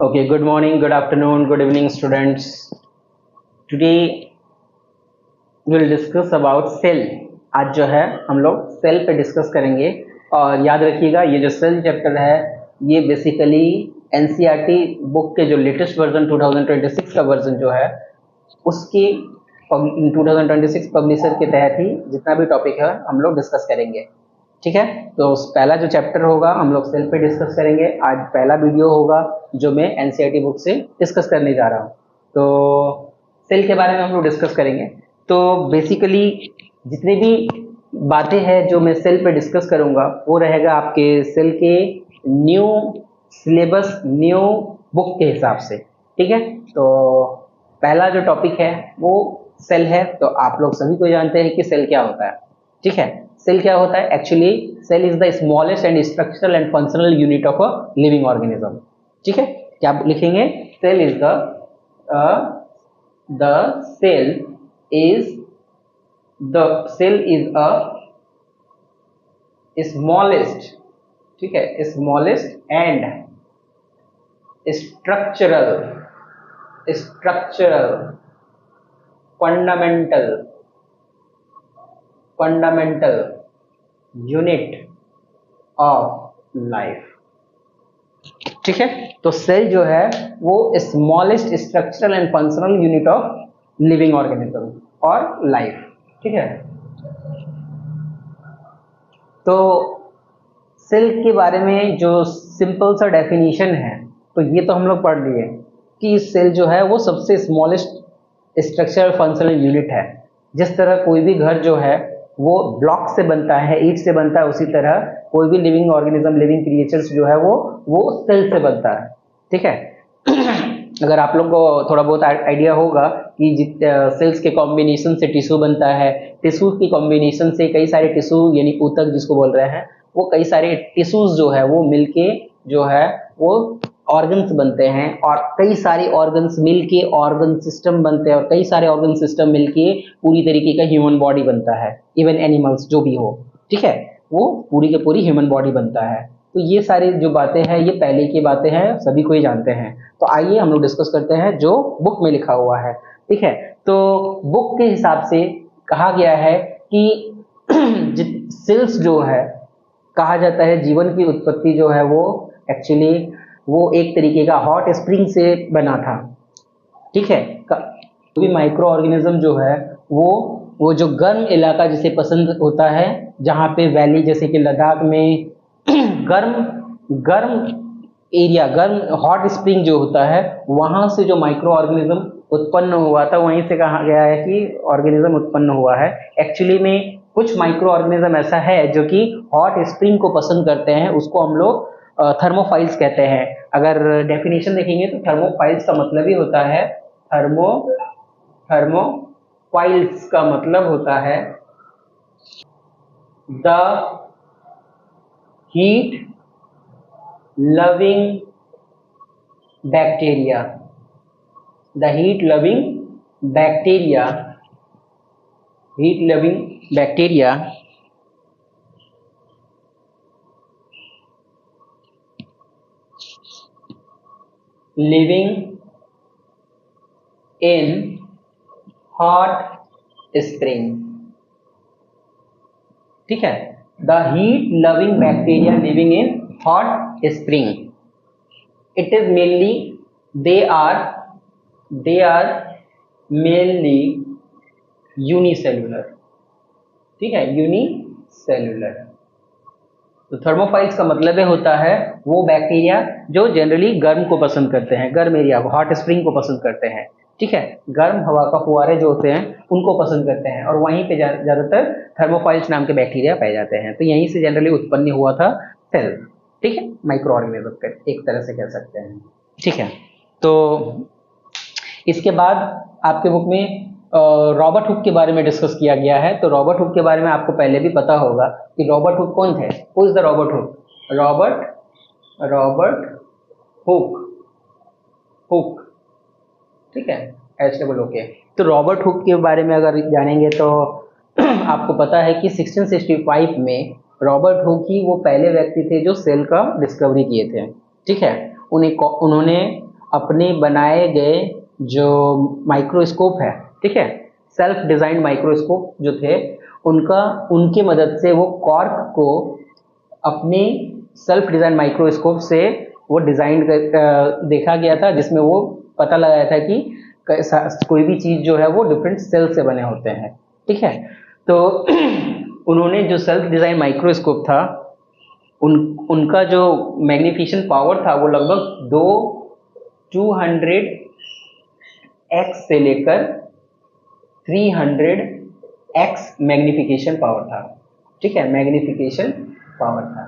Okay, good morning, good afternoon, good evening, students. Today we'll discuss about cell. आज जो है हम लोग सेल पे डिस्कस करेंगे और याद रखिएगा ये जो सेल चैप्टर है ये बेसिकली एनसीईआरटी बुक के जो लेटेस्ट वर्जन 2026 का वर्जन जो है उसकी 2026 पब्लिशर के तहत ही जितना भी टॉपिक है हम लोग डिस्कस करेंगे। ठीक है, तो पहला जो चैप्टर होगा हम लोग सेल पे डिस्कस करेंगे। आज पहला वीडियो होगा जो मैं एनसीईआरटी बुक से डिस्कस करने जा रहा हूँ। तो सेल के बारे में हम लोग डिस्कस करेंगे। तो बेसिकली जितनी भी बातें हैं जो मैं सेल पे डिस्कस करूँगा वो रहेगा आपके सेल के न्यू सिलेबस, न्यू बुक के हिसाब से। ठीक है, तो पहला जो टॉपिक है वो सेल है। तो आप लोग सभी को जानते हैं कि सेल क्या होता है। ठीक है, सेल क्या होता है? Actually cell is the smallest and structural and functional unit of a living organism. ठीक है, क्या लिखेंगे? Cell is the cell is a smallest, ठीक है, smallest and structural fundamental unit of life. ठीक है, तो सेल जो है वो smallest structural and functional unit of living organism और लाइफ। ठीक है, तो सेल के बारे में जो सिंपल सा डेफिनेशन है तो ये तो हम लोग पढ़ लिए कि सेल जो है वो सबसे स्मॉलेस्ट स्ट्रक्चरल फंक्शनल यूनिट है। जिस तरह कोई भी घर जो है वो ब्लॉक से बनता है, ईंट से बनता है, उसी तरह कोई भी लिविंग ऑर्गेनिज्म, लिविंग क्रिएचर्स जो है वो सेल से बनता है। ठीक है अगर आप लोग को थोड़ा बहुत आइडिया होगा कि सेल्स के कॉम्बिनेशन से टिश्यू बनता है, टिश्यू की कॉम्बिनेशन से कई सारे टिश्यू यानी ऊतक जिसको बोल रहे हैं, वो कई सारे टिश्यूज जो है वो मिलके जो है वो ऑर्गन्स बनते हैं और कई सारे ऑर्गन्स मिलके ऑर्गन सिस्टम बनते हैं और कई सारे ऑर्गन सिस्टम मिलके पूरी तरीके का ह्यूमन बॉडी बनता है। इवन एनिमल्स जो भी हो, ठीक है, वो पूरी के पूरी ह्यूमन बॉडी बनता है। तो ये सारी जो बातें हैं ये पहले की बातें हैं, सभी को ही जानते हैं। तो आइए हम लोग डिस्कस करते हैं जो बुक में लिखा हुआ है। ठीक है, तो बुक के हिसाब से कहा गया है कि सेल्स जो है कहा जाता है जीवन की उत्पत्ति जो है वो एक्चुअली वो एक तरीके का हॉट स्प्रिंग से बना था। ठीक है, भी माइक्रो ऑर्गेनिज्म जो है वो जो गर्म इलाका जिसे पसंद होता है, जहाँ पे वैली जैसे कि लद्दाख में गर्म गर्म एरिया, गर्म हॉट स्प्रिंग जो होता है, वहां से जो माइक्रो ऑर्गेनिज्म उत्पन्न हुआ था, वहीं से कहा गया है कि ऑर्गेनिज्म उत्पन्न हुआ है। एक्चुअली में कुछ माइक्रो ऑर्गेनिज्म ऐसा है जो कि हॉट स्प्रिंग को पसंद करते हैं, उसको हम लोग थर्मोफाइल्स कहते हैं। अगर डेफिनेशन देखेंगे तो थर्मोफाइल्स का मतलब ही होता है थर्मोफाइल्स का मतलब होता है the heat loving bacteria, the heat loving bacteria living in hot spring। ठीक है, the heat loving bacteria living in hot spring, it is mainly they are mainly unicellular. ठीक है, यूनिसेल्युलर। तो थर्मोफाइल्स का मतलब होता है वो बैक्टीरिया जो जनरली गर्म को पसंद करते हैं, गर्म एरिया को, हॉट स्प्रिंग को पसंद करते हैं। ठीक है, गर्म हवा का फुहारे जो होते हैं उनको पसंद करते हैं और वहीं पे ज्यादातर थर्मोफाइल्स नाम के बैक्टीरिया पाए जाते हैं। तो यहीं से जनरली उत्पन्न हुआ था सेल। ठीक है, माइक्रो ऑर्गेनिज्म का एक तरह से कह सकते हैं। ठीक है, तो इसके बाद आपके बुक में रॉबर्ट हुक के बारे में डिस्कस किया गया है। तो रॉबर्ट हुक के बारे में आपको पहले भी पता होगा कि रॉबर्ट हुक कौन थे। Who is the Robert Hooke? Robert Hooke. ठीक है, HOOK। तो रॉबर्ट हुक के बारे में अगर जानेंगे तो आपको पता है कि 1665 में रॉबर्ट हुक ही वो पहले व्यक्ति थे जो सेल का डिस्कवरी किए थे। ठीक है, उन्होंने अपने बनाए गए जो माइक्रोस्कोप है, ठीक है, सेल्फ डिजाइंड माइक्रोस्कोप जो थे उनकी मदद से वो कॉर्क को अपने सेल्फ डिजाइन माइक्रोस्कोप से वो डिजाइन देखा गया था, जिसमें वो पता लगाया था कि कोई भी चीज जो है वो डिफरेंट सेल से बने होते हैं, ठीक है। तो उन्होंने जो सेल्फ डिजाइन माइक्रोस्कोप था उनका जो मैग्निफिकेशन पावर था वो लगभग 200x से लेकर 300x मैग्निफिकेशन पावर था, ठीक है, मैग्निफिकेशन पावर था,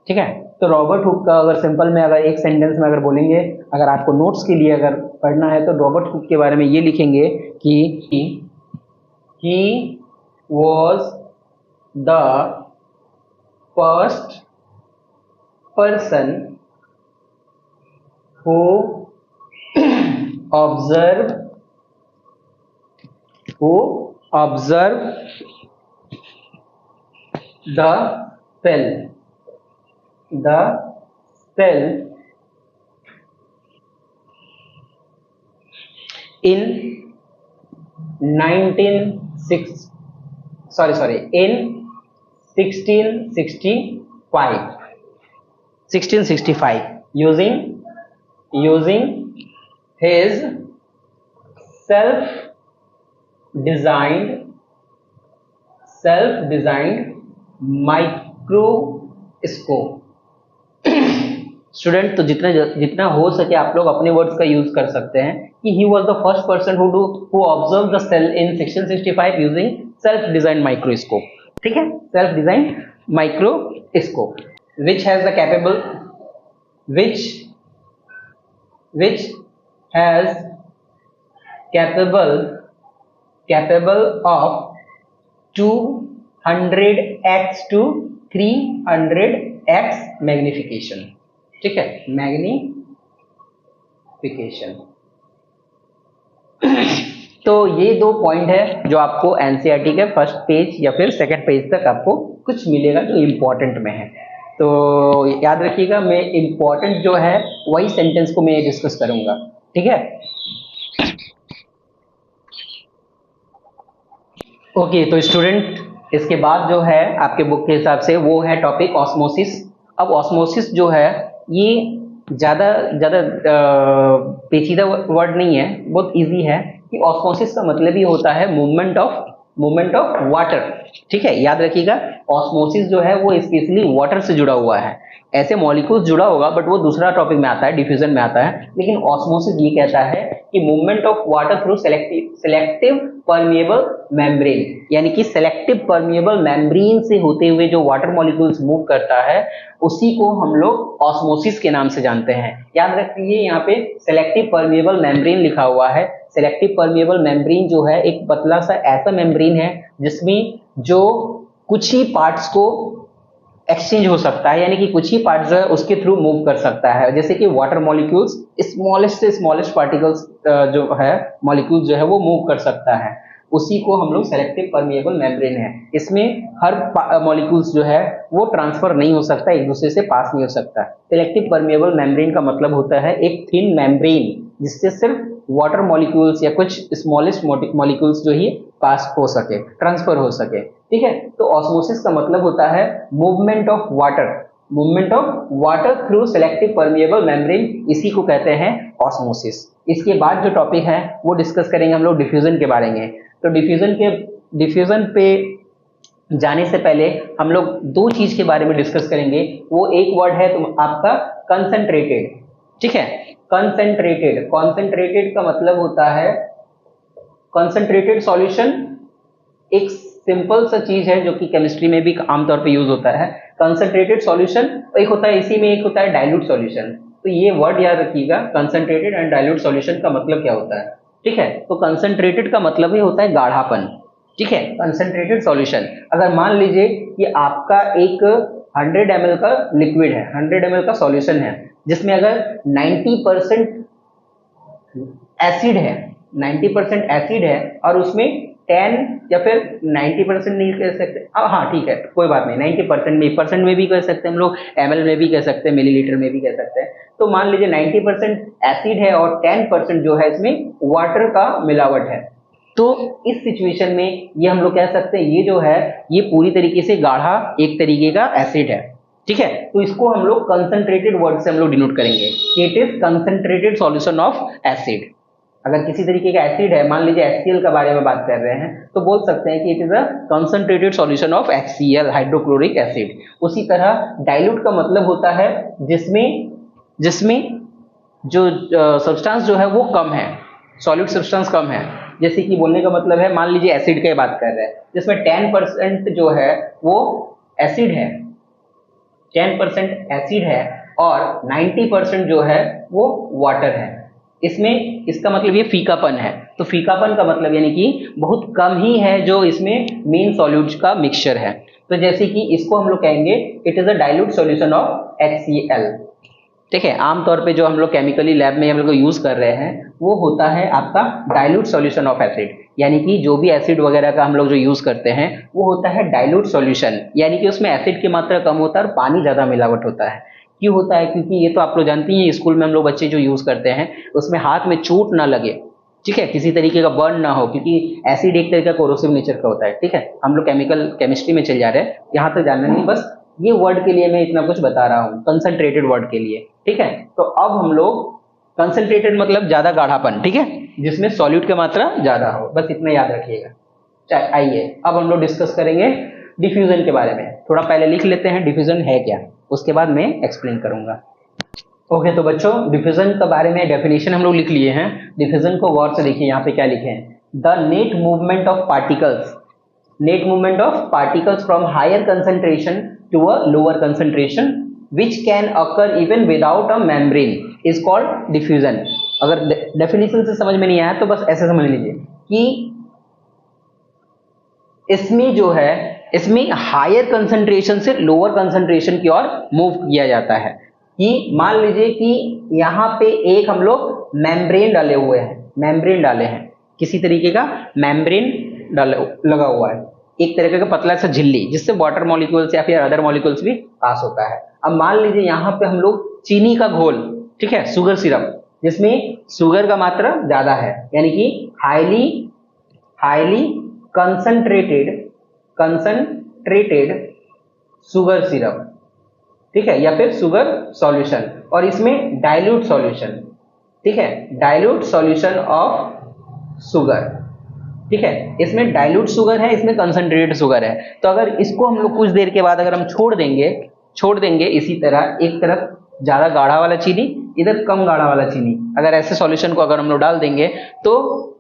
ठीक है। तो रॉबर्ट हुक का अगर सिंपल में अगर एक सेंटेंस में अगर बोलेंगे, अगर आपको नोट्स के लिए अगर पढ़ना है तो रॉबर्ट हुक के बारे में ये लिखेंगे कि he was the first person who observed the cell in 1665 using his self designed microscope. Student, तो जितना हो सके आप लोग अपने वर्ड्स का यूज कर सकते हैं कि he was the first person who observe the cell in 1665 using self design microscope, ठीक है, self design microscope which has the capable of 200x to 300x magnification, ठीक है, मैग्निफिकेशन। तो ये दो पॉइंट है जो आपको एनसीईआरटी के फर्स्ट पेज या फिर सेकंड पेज तक आपको कुछ मिलेगा जो इंपॉर्टेंट में है। तो याद रखिएगा, मैं इंपॉर्टेंट जो है वही सेंटेंस को मैं डिस्कस करूंगा, ठीक है। ओके, तो स्टूडेंट, इसके बाद जो है आपके बुक के हिसाब से वो है टॉपिक ऑस्मोसिस। अब ऑस्मोसिस जो है ये ज़्यादा पेचीदा वर्ड नहीं है, बहुत इजी है कि ऑस्मोसिस का मतलब ही होता है मूवमेंट ऑफ वाटर, ठीक है। याद रखिएगा, ऑस्मोसिस जो है वो स्पेशली वाटर से जुड़ा हुआ है। ऐसे मॉलिक्यूल्स जुड़ा होगा बट वो दूसरा टॉपिक में आता है, डिफ्यूजन में आता है, लेकिन ऑस्मोसिस ये कहता है कि movement of water through selective permeable membrane, यानी कि सेलेक्टिव परमिएबल मेम्ब्रेन से होते हुए जो वाटर मॉलिक्यूल्स मूव करता है उसी को हम लोग ऑस्मोसिस के नाम से जानते हैं। याद रखिए, यहाँ पे सेलेक्टिव परमिएबल मेम्ब्रेन लिखा हुआ है। सेलेक्टिव परमिएबल मेम्ब्रेन जो है एक पतला सा ऐसा मेम्ब्रेन है जिसमें जो कुछ ही पार्ट्स को एक्सचेंज हो सकता है, यानी कि कुछ ही पार्ट जो है उसके थ्रू मूव कर सकता है, जैसे कि वाटर मॉलिक्यूल्स स्मॉलेस्ट से स्मॉलेस्ट पार्टिकल्स जो है मॉलिक्यूल्स जो है वो मूव कर सकता है, उसी को हम लोग सेलेक्टिव परमिएबल मेम्ब्रेन है। इसमें हर मॉलिक्यूल्स जो है वो ट्रांसफर नहीं हो सकता, एक दूसरे से पास नहीं हो सकता। सेलेक्टिव परमिएबल मेम्ब्रेन का मतलब होता है एक थिन मेम्ब्रेन जिससे सिर्फ वाटर मॉलिक्यूल्स या कुछ स्मॉलेस्ट मॉलिक्यूल्स जो ही पास हो सके, ट्रांसफर हो सके, ठीक है। तो ऑस्मोसिस का मतलब होता है movement of water through selective permeable membrane, इसी को कहते हैं ऑस्मोसिस। इसके बाद जो टॉपिक है वो डिस्कस करेंगे हम लोग डिफ्यूजन के बारे में। तो डिफ्यूजन पे जाने से पहले हम लोग दो चीज के बारे में डिस्कस करेंगे। वो एक वर्ड है आपका कंसंट्रेटेड, ठीक है। कंसंट्रेटेड का मतलब होता है कंसंट्रेटेड सॉल्यूशन। एक सिंपल सा चीज है जो कि केमिस्ट्री में भी आमतौर पे यूज होता है। कंसंट्रेटेड सॉल्यूशन एक होता है, इसी में एक होता है डाइल्यूट सॉल्यूशन। तो ये वर्ड याद रखिएगा, कंसंट्रेटेड एंड डाइल्यूट सॉल्यूशन का मतलब क्या होता है, ठीक है। तो कंसंट्रेटेड का मतलब ही होता है गाढ़ापन, ठीक है। कंसंट्रेटेड सॉल्यूशन, अगर मान लीजिए कि आपका एक 100 ml का लिक्विड है, 100 ml का सॉल्यूशन है, जिसमें अगर 90% एसिड है और उसमें 10 या फिर 90% नहीं कह सकते, हाँ ठीक है कोई बात नहीं, 90% में, परसेंट में भी कह सकते हैं हम लोग, ml में भी कह सकते हैं, मिलीलीटर में भी कह सकते हैं। तो मान लीजिए 90% एसिड है और 10% जो है इसमें वाटर का मिलावट है। तो इस सिचुएशन में ये हम लोग कह सकते हैं ये जो है ये पूरी तरीके से गाढ़ा एक तरीके का एसिड है, ठीक है। तो इसको हम लोग कंसंट्रेटेड वर्ड से हम लोग डिनोट करेंगे, it is concentrated solution of acid. अगर किसी तरीके का एसिड है, मान लीजिए HCl का बारे में बात कर रहे हैं, तो बोल सकते हैं कि it is a concentrated solution of HCl, hydrochloric acid. उसी तरह डाइल्यूट का मतलब होता है जिसमें जो सब्सटेंस जो है वो कम है, सॉलिड सब्सटेंस कम है। जैसे कि बोलने का मतलब है, मान लीजिए एसिड की बात कर रहे हैं जिसमें 10% जो है वो एसिड है, 10% एसिड है और 90% जो है वो वाटर है। इसमें इसका मतलब ये फीकापन है। तो फीकापन का मतलब यानी कि बहुत कम ही है जो इसमें मेन सॉल्यूट्स का मिक्सचर है। तो जैसे कि इसको हम लोग कहेंगे it is a dilute solution of HCl, ठीक है। आमतौर पे जो हम लोग केमिकली लैब में हम लोग यूज कर रहे हैं वो होता है आपका डाइल्यूट सॉल्यूशन ऑफ एसिड, यानी कि जो भी एसिड वगैरह का हम लोग जो यूज करते हैं वो होता है डाइल्यूट सॉल्यूशन, यानी कि उसमें एसिड की मात्रा कम होता है और पानी ज्यादा मिलावट होता है। क्यों होता है? क्योंकि ये तो आप लोग जानती हैं, स्कूल में हम लोग बच्चे जो यूज करते हैं उसमें हाथ में चोट ना लगे, ठीक है, किसी तरीके का बर्न ना हो, क्योंकि एसिड एक तरीके का कोरोसिव नेचर का होता है, ठीक है। हम लोग केमिस्ट्री में चल जा रहे हैं, यहाँ तक जानना नहीं, बस ये वर्ड के लिए मैं इतना कुछ बता रहा हूँ, कंसंट्रेटेड वर्ड के लिए, ठीक है। तो अब हम लोग कंसंट्रेटेड मतलब ज्यादा गाढ़ापन, ठीक है, जिसमें सॉल्यूट की मात्रा ज्यादा हो, बस इतना याद रखिएगा। आइए अब हम लोग डिस्कस करेंगे डिफ्यूजन के बारे में। थोड़ा पहले लिख लेते हैं डिफ्यूजन है क्या, उसके बाद मैं एक्सप्लेन करूंगा। ओके तो बच्चों, डिफ्यूजन के बारे में डेफिनेशन हम लोग लिख लिए हैं। डिफ्यूजन को गौर से देखिए, यहाँ पे क्या लिखे हैं, the net movement of particles, net movement of particles from higher concentration to a lower concentration which can occur even without a membrane is called diffusion। अगर डेफिनेशन से समझ में नहीं आया तो बस ऐसे समझ लीजिए कि इसमें जो है, इसमें हायर कंसंट्रेशन से लोअर कंसंट्रेशन की ओर मूव किया जाता है। कि मान लीजिए कि यहाँ पे एक हम लोग मेम्ब्रेन डाले हुए हैं, मेम्ब्रेन डाले हैं, किसी तरीके का मेम्ब्रेन लगा हुआ है, एक तरीके का पतला सा झिल्ली जिससे वाटर मॉलिक्यूल्स या फिर अदर मॉलिक्यूल्स भी पास होता है। अब मान लीजिए यहाँ पे हम लोग चीनी का घोल, ठीक है, शुगर सिरप, जिसमें शुगर का मात्रा ज्यादा है, यानी कि हाईली कंसंट्रेटेड शुगर सिरप, ठीक है, या फिर शुगर सॉल्यूशन, और इसमें डाइल्यूट सॉल्यूशन, ठीक है, डाइल्यूट सॉल्यूशन ऑफ शुगर, ठीक है, इसमें डाइल्यूट शुगर है, इसमें कंसंट्रेटेड शुगर है। तो अगर इसको हम लोग कुछ देर के बाद अगर हम छोड़ देंगे इसी तरह, एक तरफ ज्यादा गाढ़ा वाला चीनी, इधर कम गाढ़ा वाला चीनी, अगर ऐसे सॉल्यूशन को अगर हम लोग डाल देंगे तो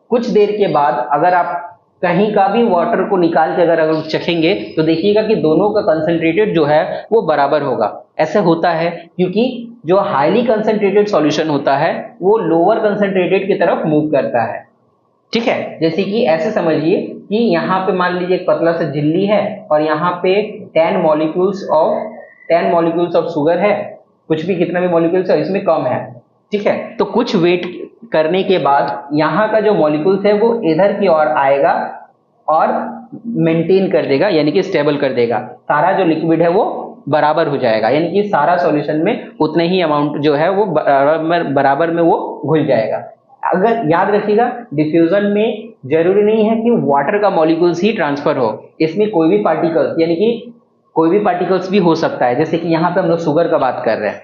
कुछ देर के बाद अगर आप कहीं का भी वाटर को निकाल के अगर चखेंगे तो देखिएगा कि दोनों का कंसंट्रेटेड जो है वो बराबर होगा। ऐसे होता है क्योंकि जो हाईली कंसंट्रेटेड सॉल्यूशन होता है वो लोअर कंसंट्रेटेड की तरफ मूव करता है, ठीक है। जैसे कि ऐसे समझिए कि यहाँ पे मान लीजिए एक पतला सा झिल्ली है और यहाँ पे 10 मॉलिक्यूल्स ऑफ शुगर है, कुछ भी कितना भी मॉलिक्यूल्स है इसमें कम है, ठीक है। तो कुछ वेट करने के बाद यहाँ का जो मॉलिक्यूल्स है वो इधर की ओर आएगा और मेंटेन कर देगा, यानी कि स्टेबल कर देगा, सारा जो लिक्विड है वो बराबर हो जाएगा, यानी कि सारा सॉल्यूशन में उतने ही अमाउंट जो है वो बराबर में वो घुल जाएगा। अगर याद रखिएगा डिफ्यूजन में जरूरी नहीं है कि वाटर का मॉलिक्यूल्स ही ट्रांसफर हो, इसमें कोई भी पार्टिकल्स, यानी कि कोई भी पार्टिकल्स भी हो सकता है। जैसे कि यहाँ पे हम लोग शुगर का बात कर रहे हैं,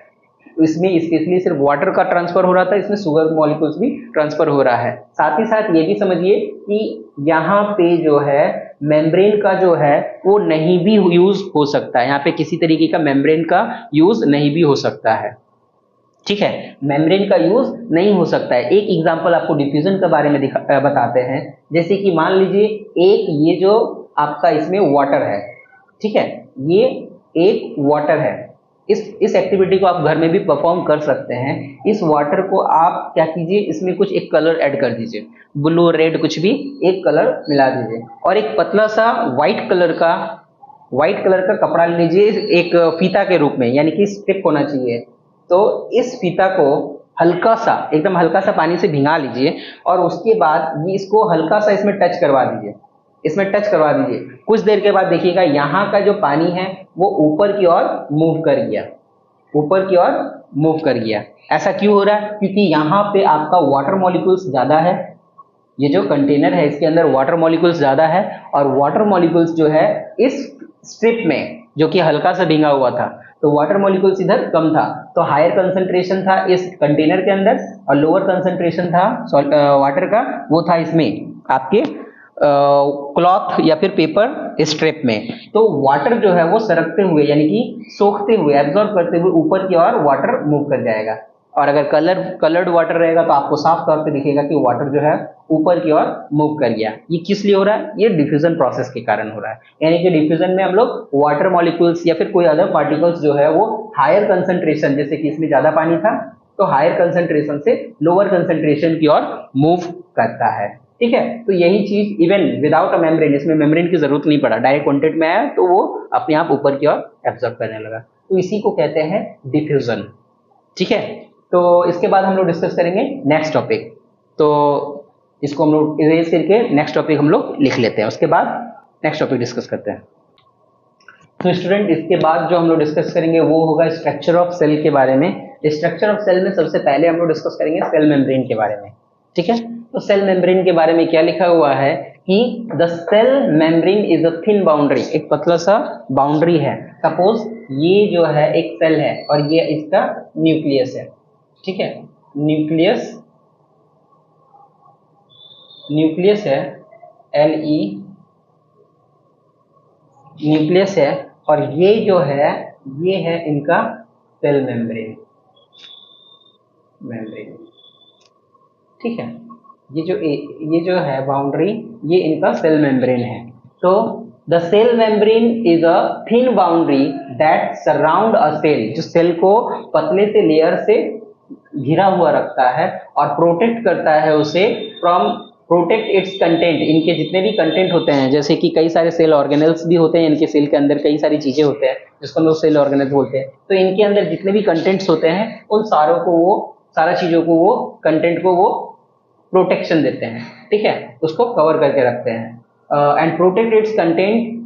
इसमें स्पेशली सिर्फ वाटर का ट्रांसफर हो रहा था, इसमें शुगर मॉलिक्यूल्स भी ट्रांसफर हो रहा है। साथ ही साथ ये भी समझिए कि यहाँ पे जो है मेम्ब्रेन का जो है वो नहीं भी यूज हो सकता है, यहाँ पे किसी तरीके का मेम्ब्रेन का यूज नहीं भी हो सकता है, ठीक है, मेम्ब्रेन का यूज नहीं हो सकता है। एक एग्जांपल आपको डिफ्यूजन के बारे में बताते हैं। जैसे कि मान लीजिए एक ये जो आपका इसमें वाटर है, ठीक है, ये एक वाटर है, इस एक्टिविटी को आप घर में भी परफॉर्म कर सकते हैं। इस वाटर को आप क्या कीजिए, इसमें कुछ एक कलर ऐड कर दीजिए, ब्लू रेड कुछ भी एक कलर मिला दीजिए और एक पतला सा व्हाइट कलर का कपड़ा लीजिए, एक फीता के रूप में, यानी कि स्टिक होना चाहिए। तो इस फीता को एकदम हल्का सा पानी से भिंगा लीजिए और उसके बाद ये इसको हल्का सा इसमें टच करवा दीजिए, इसमें टच करवा दीजिए। कुछ देर के बाद देखिएगा यहाँ का जो पानी है वो ऊपर की ओर मूव कर गया, ऊपर की ओर मूव कर गया। ऐसा क्यों हो रहा है? क्योंकि यहाँ पे आपका वाटर मॉलिक्यूल्स ज़्यादा है, ये जो कंटेनर है इसके अंदर वाटर मॉलिक्यूल्स ज़्यादा है, और वाटर मॉलिक्यूल्स जो है इस स्ट्रिप में जो कि हल्का सा भींगा हुआ था, तो वाटर मॉलिक्यूल्स इधर कम था, तो हायर कंसंट्रेशन था इस कंटेनर के अंदर, और लोअर कंसंट्रेशन था वाटर का, वो था इसमें आपके क्लॉथ या फिर पेपर स्ट्रिप में। तो वाटर जो है वो सरकते हुए यानी कि सोखते हुए, एब्जॉर्ब करते हुए ऊपर की ओर वाटर मूव कर जाएगा। और अगर कलर्ड वाटर रहेगा तो आपको साफ तौर पे दिखेगा कि वाटर जो है ऊपर की ओर मूव कर गया। ये किस लिए हो रहा है? ये डिफ्यूजन प्रोसेस के कारण हो रहा है। यानी कि डिफ्यूजन में हम लोग वाटर मॉलिक्यूल्स या फिर कोई अदर पार्टिकल्स जो है वो हायर कंसंट्रेशन, जैसे कि इसमें ज्यादा पानी था तो हायर कंसंट्रेशन से लोअर कंसंट्रेशन की ओर मूव करता है। ठीक है, तो यही चीज इवन विदाउट अ मेम्ब्रेन, इसमें मेम्ब्रेन की जरूरत नहीं पड़ा, डायरेक्ट कॉन्टेक्ट में आया तो वो अपने आप ऊपर की ओर एब्जॉर्ब करने लगा। तो इसी को कहते हैं डिफ्यूजन। ठीक है, तो इसके बाद हम लोग डिस्कस करेंगे नेक्स्ट टॉपिक। तो इसको हम लोग इरेज करके नेक्स्ट टॉपिक हम लोग लिख लेते हैं, उसके बाद नेक्स्ट टॉपिक डिस्कस करते हैं। तो स्टूडेंट, इसके बाद जो हम लोग डिस्कस करेंगे वो होगा स्ट्रक्चर ऑफ सेल के बारे में। स्ट्रक्चर ऑफ सेल में सबसे पहले हम लोग डिस्कस करेंगे सेल मेम्ब्रेन के बारे में। ठीक है, तो सेल मेम्ब्रेन के बारे में क्या लिखा हुआ है कि the cell membrane is a thin boundary, एक पतला सा बाउंड्री है। सपोज ये जो है एक सेल है और ये इसका न्यूक्लियस है। ठीक है, न्यूक्लियस है, LE न्यूक्लियस है, और ये जो है ये है इनका सेल मेम्ब्रेन। ठीक है, ये जो है बाउंड्री, ये इनका सेल मेम्ब्रेन है। तो the cell membrane is a thin boundary that surround a cell, जो सेल को पतले से लेयर से घिरा हुआ रखता है और प्रोटेक्ट करता है उसे फ्रॉम, प्रोटेक्ट इट्स कंटेंट, इनके जितने भी कंटेंट होते हैं, जैसे कि कई सारे सेल ऑर्गेनेल्स भी होते हैं, इनके सेल के अंदर कई सारी चीजें होते हैं जिसको हम लोग सेल ऑर्गेनेल्स बोलते हैं। तो इनके अंदर जितने भी कंटेंट्स होते हैं उन सारों को वो, सारा चीजों को वो, कंटेंट को वो प्रोटेक्शन देते हैं। ठीक है, उसको कवर करके रखते हैं and protect its content.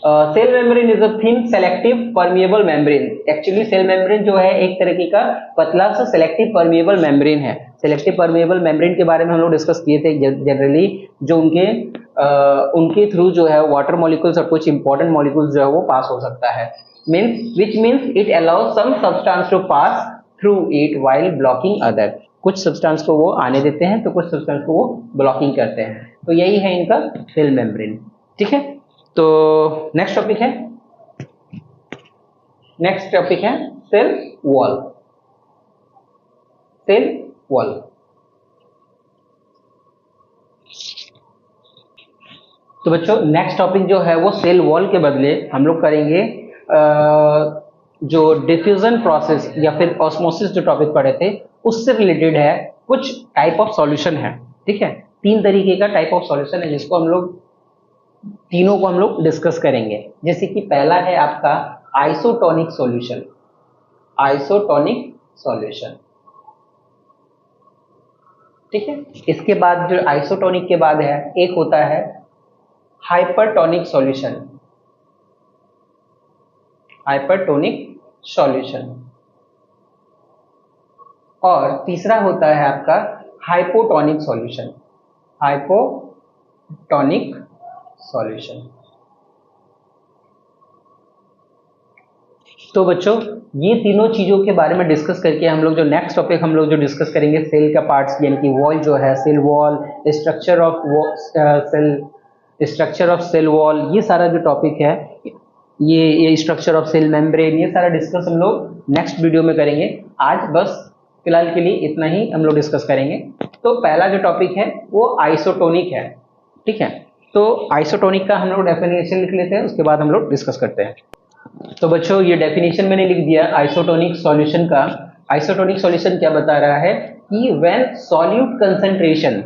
Cell membrane is a thin selective permeable membrane. Actually cell membrane जो है एक तरीके का पतला सा सेलेक्टिव परमिएबल मेम्ब्रेन है। सेलेक्टिव परमिएबल मेम्ब्रेन के बारे में हम लोग डिस्कस किए थे जनरली, जो उनके थ्रू जो है वाटर मॉलिक्यूल्स और कुछ इंपॉर्टेंट मॉलिक्यूल्स जो है वो पास हो सकता है। Which means it allows some substance to pass through it while blocking other. कुछ सब्सटेंस को वो आने देते हैं तो कुछ सब्सटेंस को वो ब्लॉकिंग करते हैं। तो यही है इनका सेल मेम्ब्रेन। ठीक है, तो नेक्स्ट टॉपिक है सेल वॉल। तो बच्चों, नेक्स्ट टॉपिक जो है वो सेल वॉल के बदले हम लोग करेंगे जो डिफ्यूजन प्रोसेस या फिर ऑस्मोसिस जो टॉपिक पढ़े थे उससे रिलेटेड है, कुछ टाइप ऑफ सॉल्यूशन है। ठीक है, 3 तरीके का टाइप ऑफ सॉल्यूशन है जिसको हम लोग तीनों को हम लोग डिस्कस करेंगे। जैसे कि पहला है आपका आइसोटोनिक सॉल्यूशन। ठीक है, इसके बाद जो आइसोटोनिक के बाद है एक होता है हाइपरटोनिक सॉल्यूशन, और तीसरा होता है आपका हाइपोटोनिक सॉल्यूशन। तो बच्चों, ये तीनों चीजों के बारे में डिस्कस करके हम लोग जो नेक्स्ट टॉपिक हम लोग जो डिस्कस करेंगे सेल का पार्ट्स, यानी कि वॉल जो है, cell wall, structure of cell wall, ये सारा जो टॉपिक है, ये स्ट्रक्चर ऑफ सेल मेम्ब्रेन, ये सारा डिस्कस हम लोग नेक्स्ट वीडियो में करेंगे। आज बस फिलहाल के लिए इतना ही हम लोग डिस्कस करेंगे। तो पहला जो टॉपिक है वो आइसोटोनिक है। ठीक है, तो आइसोटोनिक का हम लोग डेफिनेशन लिख लेते हैं, उसके बाद हम लोग डिस्कस करते हैं। तो बच्चों, ये डेफिनेशन मैंने लिख दिया आइसोटोनिक सॉल्यूशन का। आइसोटोनिक सॉल्यूशन क्या बता रहा है कि व्हेन सॉल्यूट कंसंट्रेशन,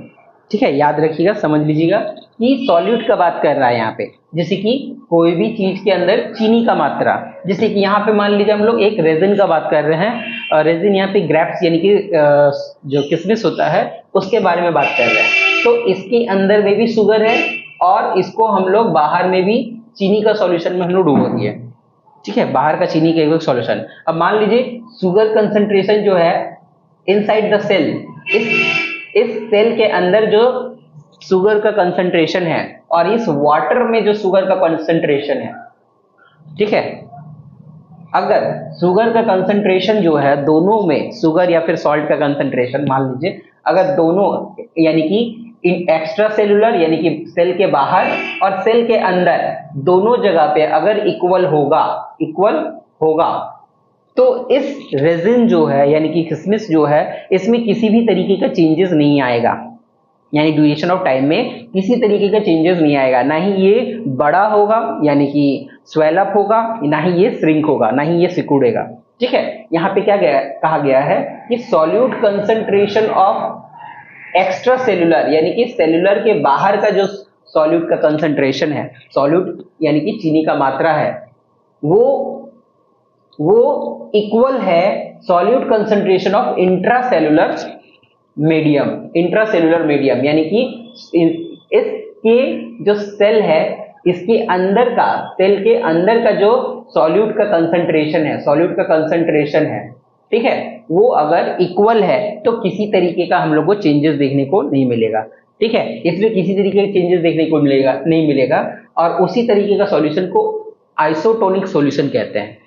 ठीक है, याद रखिएगा, समझ लीजिएगा कि सॉल्यूट का बात कर रहा है यहाँ पे। जैसे कि कोई भी चीज के अंदर चीनी का मात्रा, जैसे कि यहाँ पे मान लीजिए हम लोग एक रेजिन का बात कर रहे हैं, रेजिन यहाँ पे ग्रेप्स यानी कि जो किशमिश होता है उसके बारे में बात कर रहे हैं। तो इसके अंदर में भी शुगर है और इसको हम लोग बाहर में भी चीनी का सॉल्यूशन में हम लोग डुबो दिए, ठीक है, बाहर का चीनी का एक सॉल्यूशन। अब मान लीजिए शुगर कंसंट्रेशन जो है इनसाइड द सेल, इस सेल के अंदर जो शुगर का कंसंट्रेशन है और इस वाटर में जो शुगर का कंसंट्रेशन है, ठीक है, अगर शुगर का कंसंट्रेशन जो है दोनों में, शुगर या फिर सॉल्ट का कंसंट्रेशन मान लीजिए, अगर दोनों यानी कि एक्स्ट्रा सेलुलर यानी कि सेल के बाहर और सेल के अंदर दोनों जगह पे अगर इक्वल होगा तो इस रेजिन जो है यानी कि किशमिश जो है इसमें किसी भी तरीके का चेंजेस नहीं आएगा, यानी ड्यूरेशन ऑफ टाइम में किसी तरीके का चेंजेस नहीं आएगा, ना ही ये बड़ा होगा यानी कि स्वेल अप होगा, ना ही ये श्रिंक होगा, ना ही ये सिकुड़ेगा, ठीक है। यहाँ पे क्या कहा गया है कि solute concentration of extra cellular यानी कि सेलुलर के बाहर का जो सॉल्यूट का कंसंट्रेशन है, सॉल्यूट यानी कि चीनी का मात्रा है, वो इक्वल है solute concentration of intracellular medium, यानी कि इसके जो सेल है इसके अंदर का, सेल के अंदर का जो सॉल्यूट का कंसंट्रेशन है, ठीक है, वो अगर इक्वल है तो किसी तरीके का हम लोग को चेंजेस देखने को नहीं मिलेगा, ठीक है, इसमें किसी तरीके के चेंजेस देखने को नहीं मिलेगा और उसी तरीके का सॉल्यूशन को आइसोटोनिक सॉल्यूशन कहते हैं,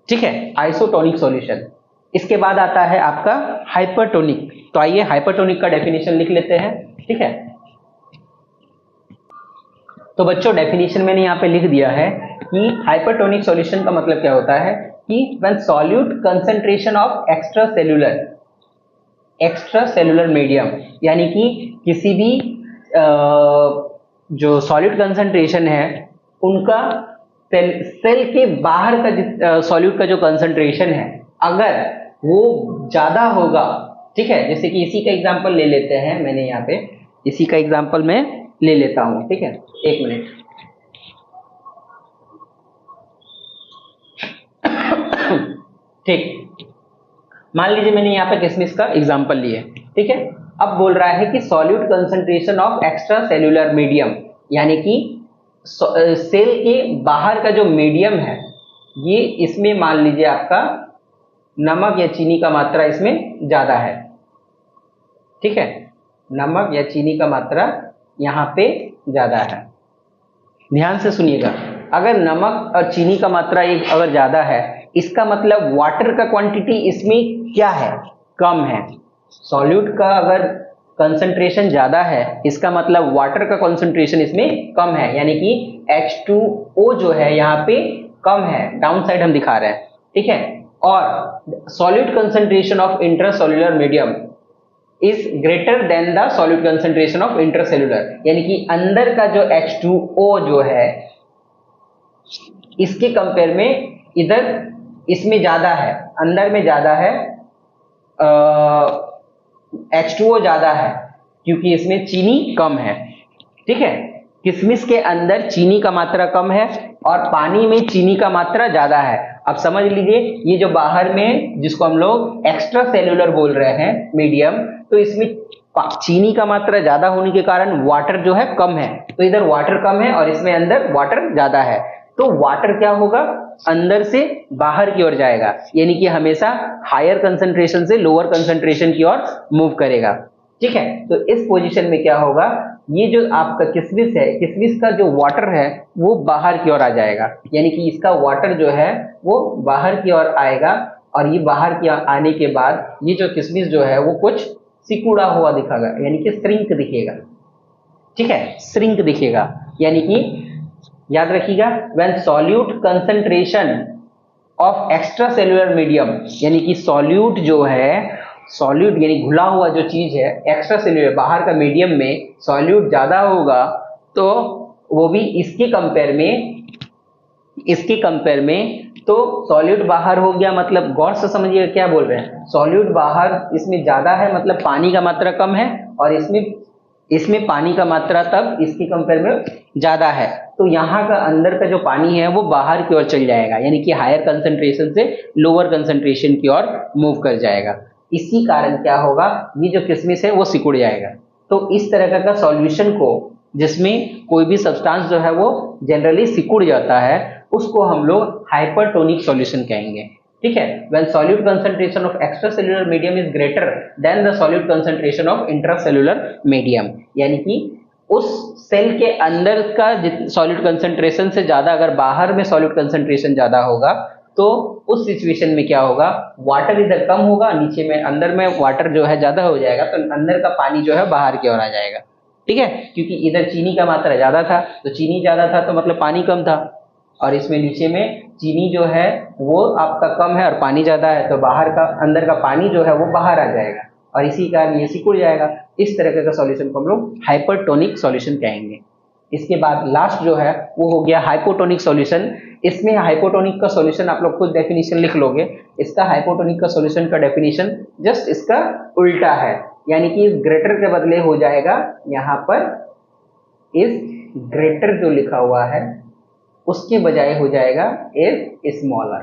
ठीक है, आइसोटोनिक सॉल्यूशन। इसके बाद आता है आपका हाइपरटोनिक। तो आइए हाइपरटोनिक का डेफिनेशन लिख लेते हैं, ठीक है। तो बच्चों डेफिनेशन मैंने यहाँ पे लिख दिया है कि हाइपरटोनिक सॉल्यूशन का मतलब क्या होता है कि when solute concentration of extra cellular medium, यानी कि किसी भी जो सॉल्यूट कंसंट्रेशन है उनका सेल के बाहर का सॉल्यूट का जो कंसंट्रेशन है अगर वो ज्यादा होगा, ठीक है, जैसे कि इसी का एग्जांपल ले लेते हैं, मैंने यहाँ पे इसी का एग्जांपल मैं ले लेता हूं, ठीक है, एक मिनट। ठीक, मान लीजिए मैंने यहाँ पे किशमिश का एग्जांपल लिया, ठीक है। अब बोल रहा है कि solute concentration of extra cellular medium, यानी कि सेल के बाहर का जो मीडियम है ये, इसमें मान लीजिए आपका नमक या चीनी का मात्रा इसमें ज्यादा है, ठीक है, नमक या चीनी का मात्रा यहाँ पे ज्यादा है। ध्यान से सुनिएगा, अगर नमक और चीनी का मात्रा एक अगर ज्यादा है इसका मतलब वाटर का क्वांटिटी इसमें क्या है, कम है। सॉल्यूट का अगर कंसंट्रेशन ज्यादा है इसका मतलब वाटर का कंसंट्रेशन इसमें कम है, यानी कि H2O जो है यहाँ पे कम है, डाउन साइड हम दिखा रहे हैं, ठीक है। और solute concentration of intracellular medium is greater than the solute concentration of intracellular, यानी कि अंदर का जो H2O जो है इसके कंपेयर में इधर इसमें ज्यादा है, अंदर में ज्यादा है, H2O ज्यादा है क्योंकि इसमें चीनी कम है, ठीक है। किशमिश के अंदर चीनी का मात्रा कम है और पानी में चीनी का मात्रा ज्यादा है। अब समझ लीजिए ये जो बाहर में जिसको हम लोग एक्स्ट्रा सेल्यूलर बोल रहे हैं मीडियम, तो इसमें चीनी का मात्रा ज्यादा होने के कारण वाटर जो है कम है, तो इधर वाटर कम है और इसमें अंदर वाटर ज्यादा है, तो वाटर क्या होगा, अंदर से बाहर की ओर जाएगा, यानी कि हमेशा हायर कंसंट्रेशन से लोअर कंसंट्रेशन की ओर मूव करेगा, ठीक है। तो इस पोजीशन में क्या होगा, ये जो आपका किशमिश है, किशमिश का जो वाटर है वो बाहर की ओर आ जाएगा, यानी कि इसका वाटर जो है वो बाहर की ओर आएगा और ये बाहर की ओर आने के बाद ये जो किशमिश जो है वो कुछ सिकुड़ा हुआ दिखेगा, यानी कि श्रिंक दिखेगा, ठीक है, श्रिंक दिखेगा। यानी कि याद रखिएगा, when solute concentration of extra cellular medium, यानी कि सॉल्यूट जो है, सॉल्यूट यानी घुला हुआ जो चीज है, एक्स्ट्रा सेलुलर बाहर का मीडियम में सॉल्यूट ज्यादा होगा तो वो भी इसके कंपेयर में तो सॉल्यूट बाहर हो गया, मतलब गौर से समझिएगा क्या बोल रहे हैं, सॉल्यूट बाहर इसमें ज्यादा है मतलब पानी का मात्रा कम है और इसमें पानी का मात्रा तब इसके कंपेयर में ज्यादा है, तो यहाँ का अंदर का जो पानी है वो बाहर की ओर चल जाएगा, यानी कि हायर कंसंट्रेशन से लोअर कंसंट्रेशन की ओर मूव कर जाएगा। इसी कारण क्या होगा, ये जो किशमिश है वो सिकुड़ जाएगा। तो इस तरह का सॉल्यूशन को जिसमें कोई भी सब्सटेंस जो है वो जनरली सिकुड़ जाता है, उसको हम लोग हाइपरटोनिक सॉल्यूशन कहेंगे। ठीक है, when solute concentration of extracellular medium is greater than the solute concentration of intracellular medium, यानी कि उस सेल के अंदर का सॉल्यूट कंसंट्रेशन से ज्यादा अगर बाहर में सॉल्यूट कंसंट्रेशन ज्यादा होगा तो उस सिचुएशन में क्या होगा, वाटर इधर कम होगा, नीचे में अंदर में वाटर जो है ज्यादा हो जाएगा, तो अंदर का पानी जो है बाहर की ओर आ जाएगा। ठीक है, क्योंकि इधर चीनी का मात्रा ज्यादा था, तो चीनी ज्यादा था तो मतलब पानी कम था, और इसमें नीचे में चीनी जो है वो आपका कम है और पानी ज्यादा है, तो बाहर का अंदर का पानी जो है वो बाहर आ जाएगा और इसी कारण ये सिकुड़ जाएगा। इस तरह का सॉल्यूशन को हम लोग हाइपरटोनिक सॉल्यूशन कहेंगे। इसके बाद लास्ट जो है वो हो गया हाइपोटोनिक सॉल्यूशन। इसमें हाइपोटोनिक का सॉल्यूशन आप लोग खुद डेफिनेशन लिख लोगे। इसका हाइपोटोनिक का सॉल्यूशन का डेफिनेशन जस्ट इसका उल्टा है, यानी कि इस ग्रेटर के बदले हो जाएगा यहाँ पर इस ग्रेटर जो लिखा हुआ है उसके बजाय हो जाएगा इज स्मॉलर।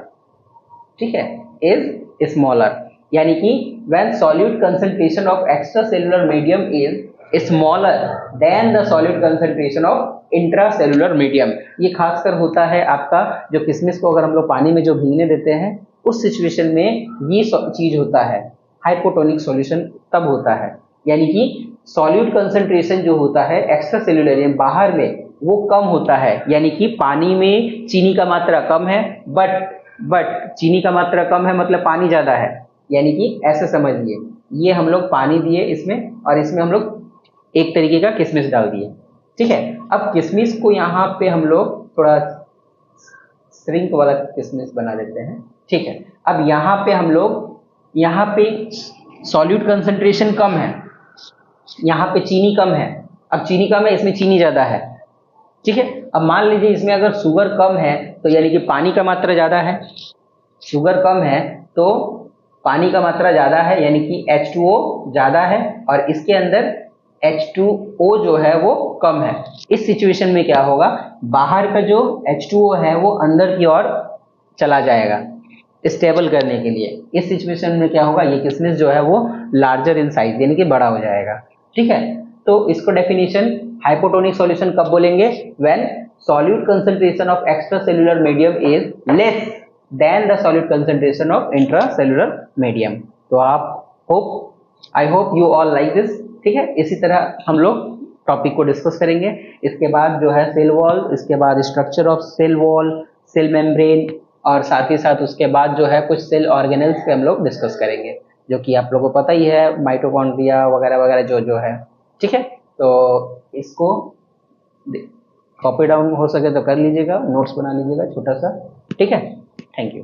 ठीक है, इज स्मॉलर, यानी कि when solute concentration of extracellular medium is smaller than the solute concentration of intracellular medium. ये खासकर होता है आपका जो किशमिश को अगर हम लोग पानी में जो भीगने देते हैं उस सिचुएशन में ये चीज होता है, हाइपोटोनिक सॉल्यूशन तब होता है, यानी कि सॉल्यूट कंसंट्रेशन जो होता है एक्स्ट्रासेल्युलर बाहर में वो कम होता है, यानी कि पानी में चीनी का मात्रा कम है, बट चीनी का मात्रा कम है मतलब पानी ज्यादा है, यानी कि ऐसे समझिए ये हम लोग पानी दिए इसमें और इसमें हम लोग एक तरीके का किशमिश डाल दिए। ठीक है, अब किशमिश को यहाँ पे हम लोग थोड़ा श्रिंक वाला किशमिश बना देते हैं। ठीक है, अब यहाँ पे हम लोग यहाँ पे सॉल्यूट कंसंट्रेशन कम है, यहाँ पे चीनी कम है, अब चीनी कम है इसमें चीनी ज्यादा है। ठीक है, अब मान लीजिए इसमें अगर शुगर कम है तो यानी कि पानी का मात्रा ज्यादा है, शुगर कम है तो पानी का मात्रा ज्यादा है यानी कि H2O ज्यादा है, और इसके अंदर H2O जो है वो कम है। इस सिचुएशन में क्या होगा, बाहर का जो H2O है वो अंदर की ओर चला जाएगा स्टेबल करने के लिए। इस सिचुएशन में क्या होगा, ये किशमिश जो है वो लार्जर इन साइज यानी कि बड़ा हो जाएगा। ठीक है, तो इसको डेफिनेशन हाइपोटोनिक सॉल्यूशन कब बोलेंगे, when solute concentration of extracellular medium is less than the solute concentration of intracellular medium. तो I hope you all like this. ठीक है, इसी तरह हम लोग टॉपिक को डिस्कस करेंगे। इसके बाद जो है सेल वॉल, इसके बाद structure of cell wall, cell membrane, और साथ ही साथ उसके बाद जो है कुछ सेल ऑर्गेनेल्स पे हम लोग डिस्कस करेंगे, जो कि आप लोगों को पता ही है, माइटोकॉन्ड्रिया वगैरह वगैरह जो है। ठीक है, तो इसको कॉपी डाउन हो सके तो कर लीजिएगा, नोट्स बना लीजिएगा छोटा सा। ठीक है, थैंक यू।